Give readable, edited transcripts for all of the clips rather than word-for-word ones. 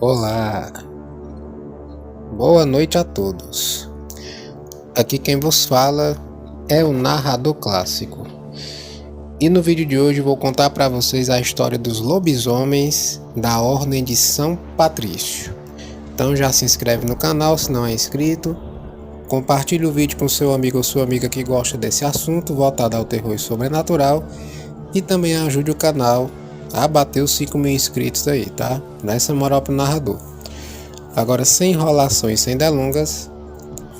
Olá, boa noite a todos. Aqui quem vos fala é o narrador clássico. E no vídeo de hoje vou contar para vocês a história dos lobisomens da Ordem de São Patrício. Então já se inscreve no canal se não é inscrito. Compartilhe o vídeo com seu amigo ou sua amiga que gosta desse assunto voltado ao terror e sobrenatural. E também ajude o canal a bater os 5.000 inscritos aí, tá? Dá essa moral pro narrador. Agora, sem enrolações, sem delongas,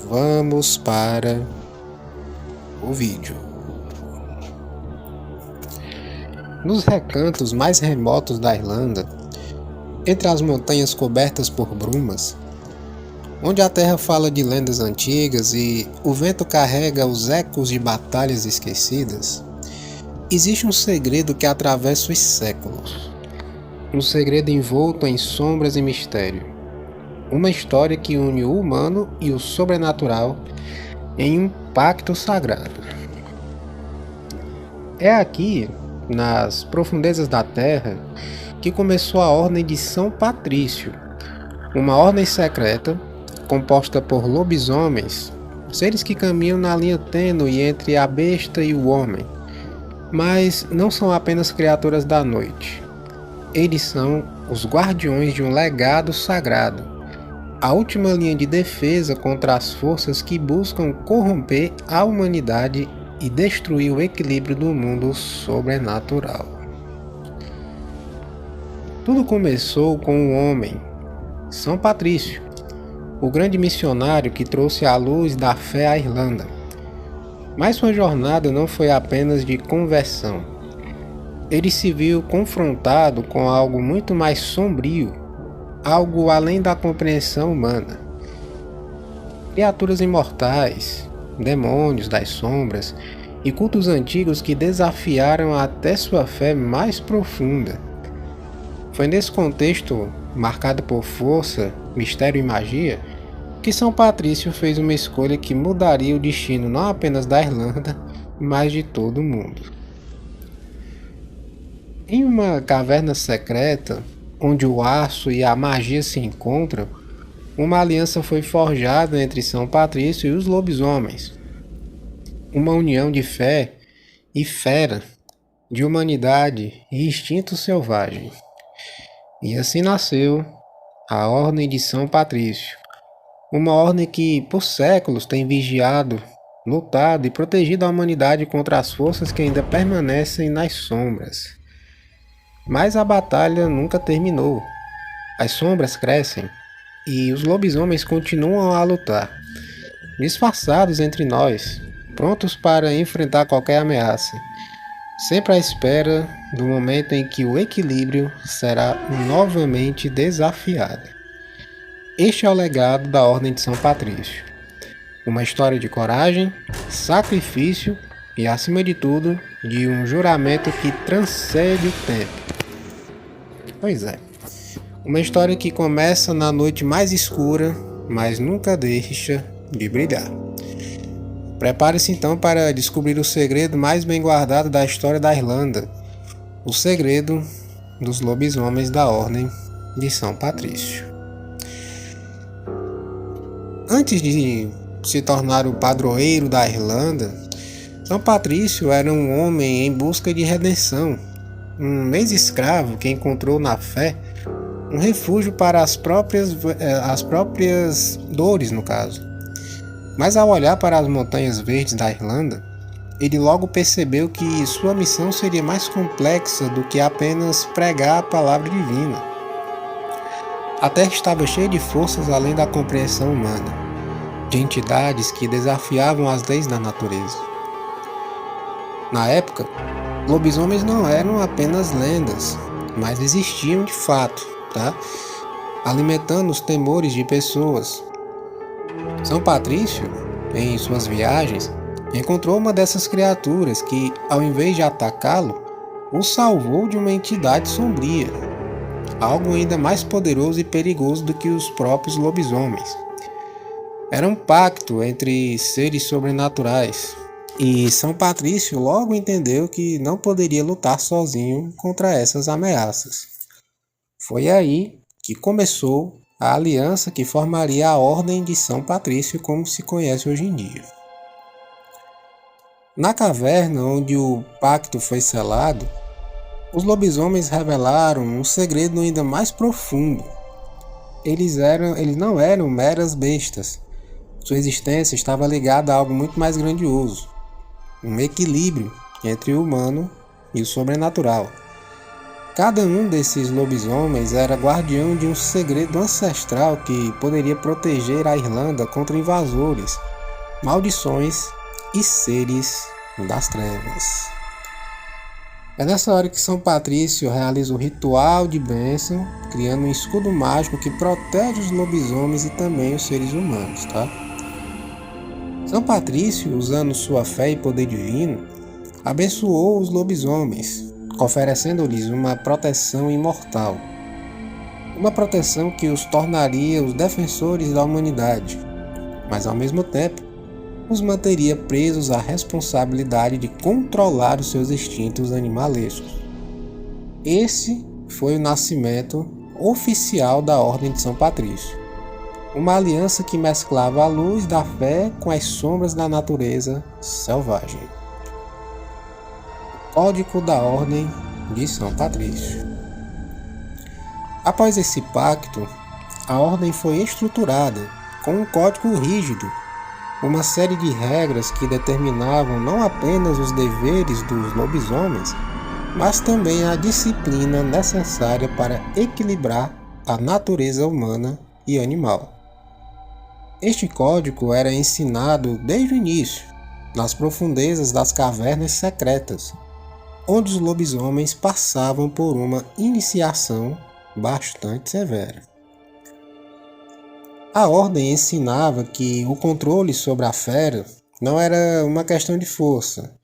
vamos para o vídeo. Nos recantos mais remotos da Irlanda, entre as montanhas cobertas por brumas, onde a terra fala de lendas antigas e o vento carrega os ecos de batalhas esquecidas, existe um segredo que atravessa os séculos. Um segredo envolto em sombras e mistério. Uma história que une o humano e o sobrenatural em um pacto sagrado. É aqui, nas profundezas da terra, que começou a Ordem de São Patrício, uma ordem secreta composta por lobisomens, seres que caminham na linha tênue entre a besta e o homem. Mas não são apenas criaturas da noite. Eles são os guardiões de um legado sagrado, a última linha de defesa contra as forças que buscam corromper a humanidade e destruir o equilíbrio do mundo sobrenatural. Tudo começou com um homem, São Patrício, o grande missionário que trouxe a luz da fé à Irlanda. Mas sua jornada não foi apenas de conversão. Ele se viu confrontado com algo muito mais sombrio, algo além da compreensão humana. Criaturas imortais, demônios das sombras e cultos antigos que desafiaram até sua fé mais profunda. Foi nesse contexto, marcado por força, mistério e magia, que São Patrício fez uma escolha que mudaria o destino não apenas da Irlanda, mas de todo o mundo. Em uma caverna secreta, onde o aço e a magia se encontram, uma aliança foi forjada entre São Patrício e os lobisomens. Uma união de fé e fera, de humanidade e instinto selvagem. E assim nasceu a Ordem de São Patrício. Uma ordem que, por séculos, tem vigiado, lutado e protegido a humanidade contra as forças que ainda permanecem nas sombras. Mas a batalha nunca terminou. As sombras crescem e os lobisomens continuam a lutar, disfarçados entre nós, prontos para enfrentar qualquer ameaça, sempre à espera do momento em que o equilíbrio será novamente desafiado. Este é o legado da Ordem de São Patrício. Uma história de coragem, sacrifício e, acima de tudo, de um juramento que transcende o tempo. Pois é, uma história que começa na noite mais escura, mas nunca deixa de brilhar. Prepare-se então para descobrir o segredo mais bem guardado da história da Irlanda, o segredo dos lobisomens da Ordem de São Patrício. Antes de se tornar o padroeiro da Irlanda, São Patrício era um homem em busca de redenção, um ex-escravo que encontrou na fé um refúgio para as próprias dores, no caso. Mas ao olhar para as montanhas verdes da Irlanda, ele logo percebeu que sua missão seria mais complexa do que apenas pregar a palavra divina. A terra estava cheia de forças além da compreensão humana, de entidades que desafiavam as leis da natureza. Na época, lobisomens não eram apenas lendas, mas existiam de fato, alimentando os temores de pessoas. São Patrício, em suas viagens, encontrou uma dessas criaturas que, ao invés de atacá-lo, o salvou de uma entidade sombria, algo ainda mais poderoso e perigoso do que os próprios lobisomens. Era um pacto entre seres sobrenaturais, e São Patrício logo entendeu que não poderia lutar sozinho contra essas ameaças. Foi aí que que começou a aliança que formaria a Ordem de São Patrício como se conhece hoje em dia. Na caverna onde o pacto foi selado, os lobisomens revelaram um segredo ainda mais profundo. Eles não eram meras bestas. Sua existência estava ligada a algo muito mais grandioso, um equilíbrio entre o humano e o sobrenatural. Cada um desses lobisomens era guardião de um segredo ancestral que poderia proteger a Irlanda contra invasores, maldições e seres das trevas. É nessa hora que São Patrício realiza o ritual de bênção, criando um escudo mágico que protege os lobisomens e também os seres humanos, tá? São Patrício, usando sua fé e poder divino, abençoou os lobisomens, oferecendo-lhes uma proteção imortal. Uma proteção que os tornaria os defensores da humanidade, mas ao mesmo tempo os manteria presos à responsabilidade de controlar os seus instintos animalescos. Esse foi o nascimento oficial da Ordem de São Patrício, uma aliança que mesclava a luz da fé com as sombras da natureza selvagem. Código da Ordem de São Patrício. Após esse pacto, a Ordem foi estruturada com um código rígido, uma série de regras que determinavam não apenas os deveres dos lobisomens, mas também a disciplina necessária para equilibrar a natureza humana e animal. Este código era ensinado desde o início, nas profundezas das cavernas secretas, onde os lobisomens passavam por uma iniciação bastante severa. A ordem ensinava que o controle sobre a fera não era uma questão de força,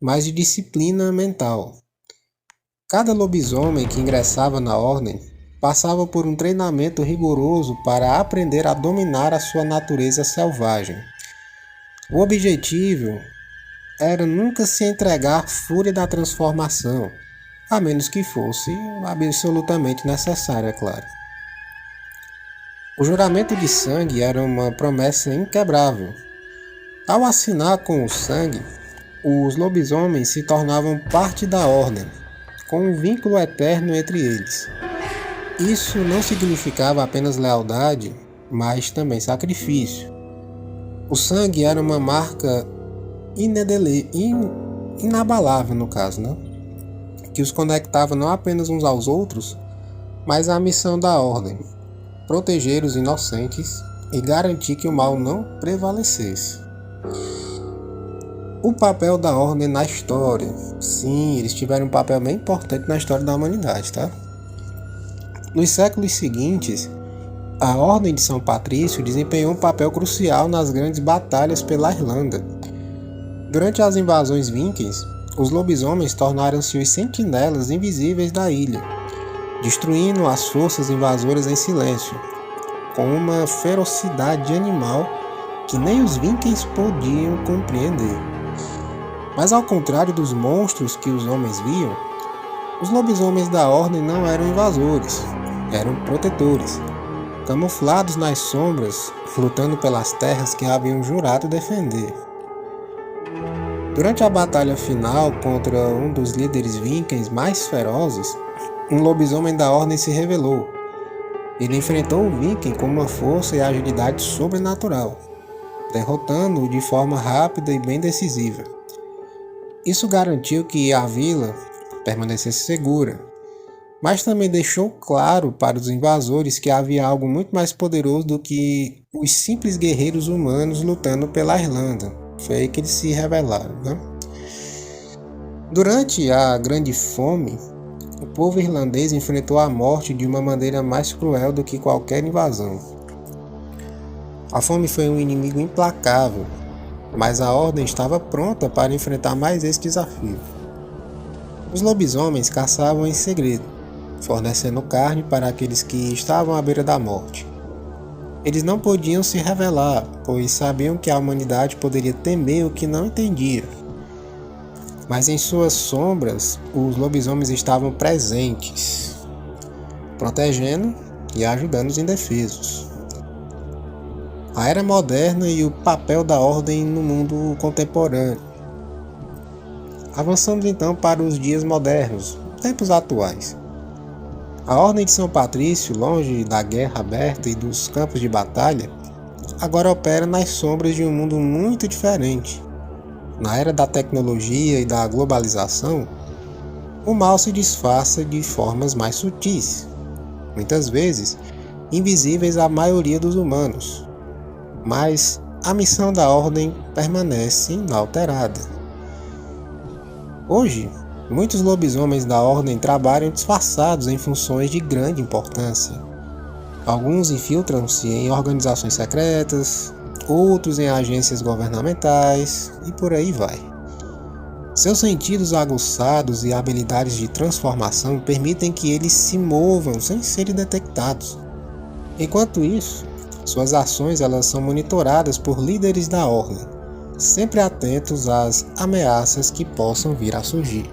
mas de disciplina mental. Cada lobisomem que ingressava na ordem passava por um treinamento rigoroso para aprender a dominar a sua natureza selvagem. O objetivo era nunca se entregar à fúria da transformação, a menos que fosse absolutamente necessário, é claro. O juramento de sangue era uma promessa inquebrável. Ao assinar com o sangue, os lobisomens se tornavam parte da ordem, com um vínculo eterno entre eles. Isso não significava apenas lealdade, mas também sacrifício. O sangue era uma marca inabalável, no caso, né? Que os conectava não apenas uns aos outros, mas à missão da ordem: proteger os inocentes e garantir que o mal não prevalecesse. O papel da ordem na história. Sim, eles tiveram um papel bem importante na história da humanidade, tá? Nos séculos seguintes, a Ordem de São Patrício desempenhou um papel crucial nas grandes batalhas pela Irlanda. Durante as invasões vikings, os lobisomens tornaram-se os sentinelas invisíveis da ilha, destruindo as forças invasoras em silêncio, com uma ferocidade animal que nem os vikings podiam compreender. Mas ao contrário dos monstros que os homens viam, os lobisomens da Ordem não eram invasores, eram protetores, camuflados nas sombras, lutando pelas terras que haviam jurado defender. Durante a batalha final contra um dos líderes vikings mais ferozes, um lobisomem da Ordem se revelou. Ele enfrentou o viking com uma força e agilidade sobrenatural, derrotando-o de forma rápida e bem decisiva. Isso garantiu que a vila permanecesse segura, mas também deixou claro para os invasores que havia algo muito mais poderoso do que os simples guerreiros humanos lutando pela Irlanda. Foi aí que eles se revelaram, né? Durante a Grande Fome, o povo irlandês enfrentou a morte de uma maneira mais cruel do que qualquer invasão. A fome foi um inimigo implacável, mas a Ordem estava pronta para enfrentar mais esse desafio. Os lobisomens caçavam em segredo, fornecendo carne para aqueles que estavam à beira da morte. Eles não podiam se revelar, pois sabiam que a humanidade poderia temer o que não entendia. Mas em suas sombras, os lobisomens estavam presentes, protegendo e ajudando os indefesos. A era moderna e o papel da ordem no mundo contemporâneo. Avançamos então para os dias modernos, tempos atuais. A Ordem de São Patrício, longe da guerra aberta e dos campos de batalha, agora opera nas sombras de um mundo muito diferente. Na era da tecnologia e da globalização, o mal se disfarça de formas mais sutis, muitas vezes invisíveis à maioria dos humanos, mas a missão da Ordem permanece inalterada. Hoje, muitos lobisomens da Ordem trabalham disfarçados em funções de grande importância. Alguns infiltram-se em organizações secretas, outros em agências governamentais e por aí vai. Seus sentidos aguçados e habilidades de transformação permitem que eles se movam sem serem detectados. Enquanto isso, suas ações elas são monitoradas por líderes da Ordem, sempre atentos às ameaças que possam vir a surgir.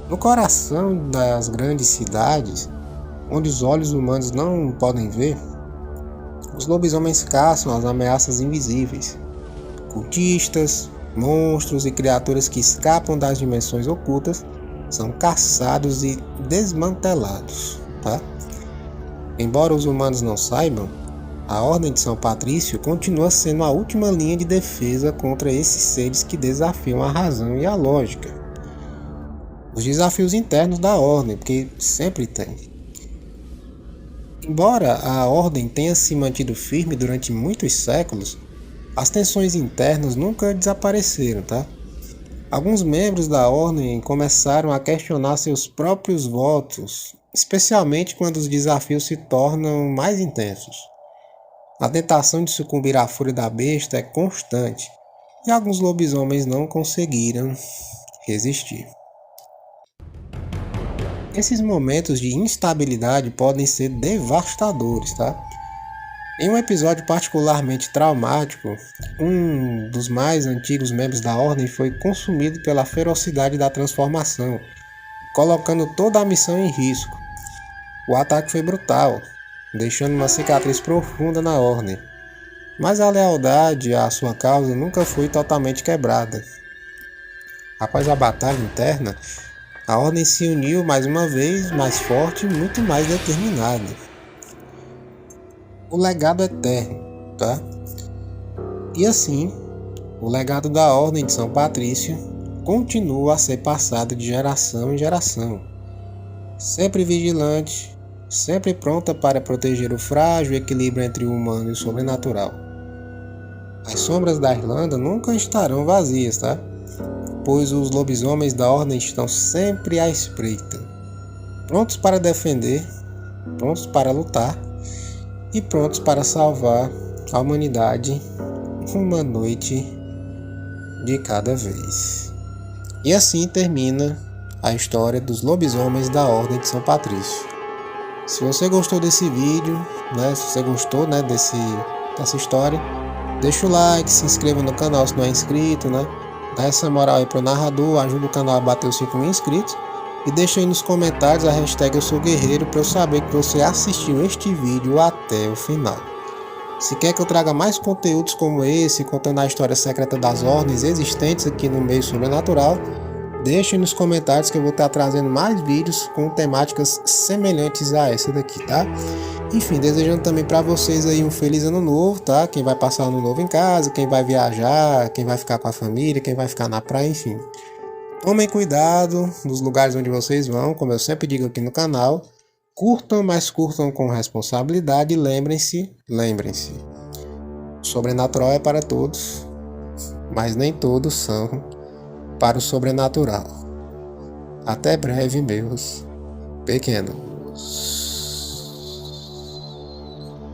No coração das grandes cidades, onde os olhos humanos não podem ver, os lobisomens caçam as ameaças invisíveis. Cultistas, monstros e criaturas que escapam das dimensões ocultas são caçados e desmantelados, tá? Embora os humanos não saibam, a Ordem de São Patrício continua sendo a última linha de defesa contra esses seres que desafiam a razão e a lógica. Os desafios internos da Ordem, porque sempre tem. Embora a Ordem tenha se mantido firme durante muitos séculos, as tensões internas nunca desapareceram, tá? Alguns membros da Ordem começaram a questionar seus próprios votos, especialmente quando os desafios se tornam mais intensos. A tentação de sucumbir à fúria da besta é constante, e alguns lobisomens não conseguiram resistir. Esses momentos de instabilidade podem ser devastadores, tá? Em um episódio particularmente traumático, um dos mais antigos membros da Ordem foi consumido pela ferocidade da transformação, colocando toda a missão em risco. O ataque foi brutal, deixando uma cicatriz profunda na Ordem, mas a lealdade à sua causa nunca foi totalmente quebrada. Após a batalha interna, a Ordem se uniu mais uma vez, mais forte e muito mais determinada. O legado eterno, tá? E assim, o legado da Ordem de São Patrício continua a ser passado de geração em geração, sempre vigilante, sempre pronta para proteger o frágil equilíbrio entre o humano e o sobrenatural. As sombras da Irlanda nunca estarão vazias, tá? Pois os lobisomens da Ordem estão sempre à espreita, prontos para defender, prontos para lutar e prontos para salvar a humanidade uma noite de cada vez. E assim termina a história dos lobisomens da Ordem de São Patrício. Se você gostou desse vídeo, se você gostou dessa história, deixa o like, se inscreva no canal se não é inscrito, Dá essa moral aí pro narrador, ajuda o canal a bater os 5.000 inscritos. E deixa aí nos comentários a hashtag Eu Sou Guerreiro para eu saber que você assistiu este vídeo até o final. Se quer que eu traga mais conteúdos como esse, contando a história secreta das ordens existentes aqui no meio sobrenatural, deixa aí nos comentários que eu vou estar trazendo mais vídeos com temáticas semelhantes a essa daqui, tá? Enfim, desejando também para vocês aí um feliz ano novo, tá? Quem vai passar ano novo em casa, quem vai viajar, quem vai ficar com a família, quem vai ficar na praia, enfim. Tomem cuidado nos lugares onde vocês vão, como eu sempre digo aqui no canal. Curtam, mas curtam com responsabilidade e lembrem-se, o sobrenatural é para todos, mas nem todos são para o sobrenatural. Até breve, meus pequenos.